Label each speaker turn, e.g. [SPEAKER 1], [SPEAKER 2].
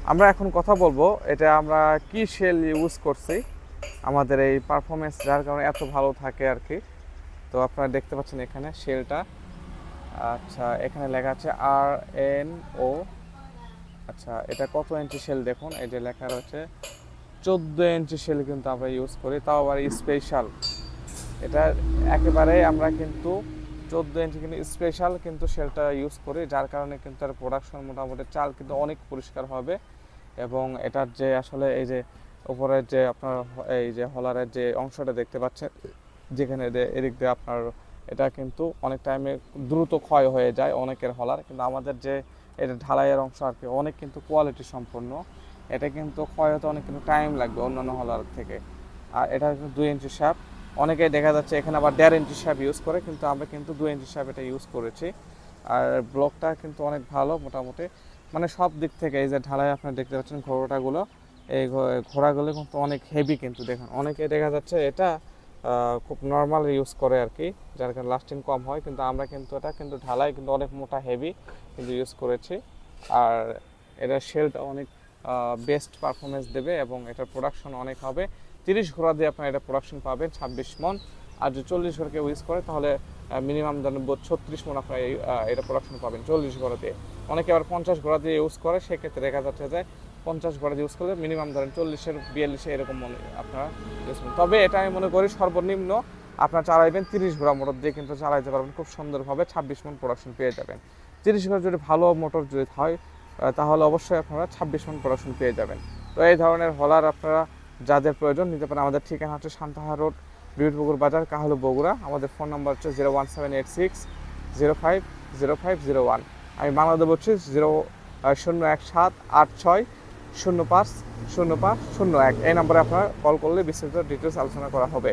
[SPEAKER 1] আমরা এখন কথা বলবো এটা আমরা কি শেল ইউজ করছি আমাদের এই পারফরমেন্স যার কারণে এত ভালো থাকে আর কি। তো আপনারা দেখতে পাচ্ছেন এখানে শেলটা। আচ্ছা, এখানে লেখা আছে RNO। আচ্ছা, এটা কত ইঞ্চি শেল দেখুন, এই যে লেখা রয়েছে 14 ইঞ্চি শেল কিন্তু আমরা ইউজ করি, তাও আবার স্পেশাল। এটা একেবারে আমরা কিন্তু 14 ইঞ্চি কিন্তু স্পেশাল কিন্তু শেলটা ইউজ করি, যার কারণে কিন্তু তার প্রোডাকশন মোটামুটি চাল কিন্তু অনেক পরিষ্কার হবে। এবং এটার যে আসলে এই যে উপরের যে আপনার এই যে হলারের যে অংশটা দেখতে পাচ্ছেন, যেখানে এদিক দিয়ে আপনার এটা কিন্তু অনেক টাইমে দ্রুত ক্ষয় হয়ে যায় অনেকের হলার, কিন্তু আমাদের যে এটা ঢালাইয়ের অংশ আর কি অনেক কিন্তু কোয়ালিটি সম্পন্ন। এটা কিন্তু ক্ষয় হতে অনেক কিন্তু টাইম লাগবে অন্যান্য হলার থেকে। আর এটা কিন্তু 2 ইঞ্চি শ্যাপ। অনেকেই দেখা যাচ্ছে এখানে আবার 1.5 ইঞ্চি শ্যাপ ইউজ করে, কিন্তু আমরা কিন্তু 2 ইঞ্চি শ্যাপ এটা ইউজ করেছি। আর ব্লকটা কিন্তু অনেক ভালো মোটামুটি, মানে সব দিক থেকে। এই যে ঢালাই আপনারা দেখতে পাচ্ছেন ঘোড়াগুলো, এই ঘোড়াগুলো কিন্তু অনেক হেভি, কিন্তু দেখুন অনেকে দেখা যাচ্ছে এটা খুব নর্মাল ইউজ করে আর কি, যার কারণে লাস্টিং কম হয়। কিন্তু আমরা কিন্তু এটা কিন্তু ঢালাই কিন্তু অনেক মোটা হেভি কিন্তু ইউজ করেছি। আর এটার শেলটা অনেক বেস্ট পারফরমেন্স দেবে এবং এটার প্রোডাকশন অনেক হবে। 30 ঘোড়া দিয়ে আপনার এটা প্রোডাকশন পাবেন 26 মন। আর যদি 40 ঘোড়া কেউ ইউজ করে তাহলে মিনিমাম 36 মন আপনার এটা প্রোডাকশন পাবেন 40 ঘোড়া দিয়ে। অনেকে আবার 50 ঘোড়া দিয়ে ইউজ করে, সেক্ষেত্রে দেখা যাচ্ছে যে 50 ঘোড়া ইউজ করলে মিনিমাম ধরেন 40-এর 42-এ এরকম মনে আপনারা ইউজ করবেন। তবে এটা আমি মনে করি সর্বনিম্ন আপনার চালাইবেন 30 ঘোড়া মোটর দিয়ে কিন্তু চালাইতে পারবেন খুব সুন্দরভাবে, 26 মন প্রোডাকশন পেয়ে যাবেন। 30 ঘোড়া যদি ভালো মোটর যদি হয় তাহলে অবশ্যই আপনারা 26 মন প্রোডাকশন পেয়ে যাবেন। তো এই ধরনের হলার আপনারা যাদের প্রয়োজন নিতে পারেন। আমাদের ঠিকানা হচ্ছে সান্তাহার রোড, বিউটিপুকুর বাজার, কাহালু, বগুড়া। আমাদের ফোন নাম্বার হচ্ছে 01786050501। আমি বাংলা দেবো হচ্ছে 0017860505001। এই নম্বরে আপনারা কল করলে বিস্তারিত ডিটেলস আলোচনা করা হবে।